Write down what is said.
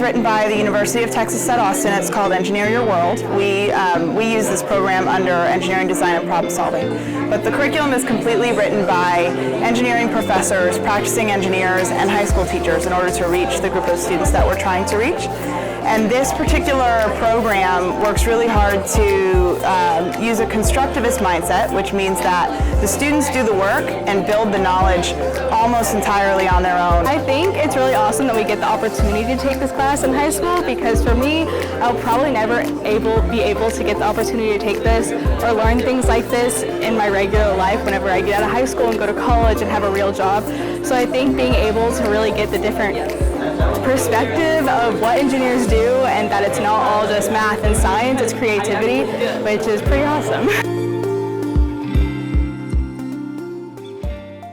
written by the University of Texas at Austin. It's called Engineer Your World. We use this program under engineering design and problem solving. But the curriculum is completely written by engineering professors, practicing engineers, and high school teachers in order to reach the group of students that we're trying to reach. And this particular program works really hard to use a constructivist mindset, which means that the students do the work and build the knowledge almost entirely on their own. I think it's really awesome that we get the opportunity to take this class in high school, because for me, I'll probably never be able to get the opportunity to take this or learn things like this in my regular life whenever I get out of high school and go to college and have a real job. So I think being able to really get the different perspective of what engineers do, and that it's not all just math and science, it's creativity, which is pretty awesome.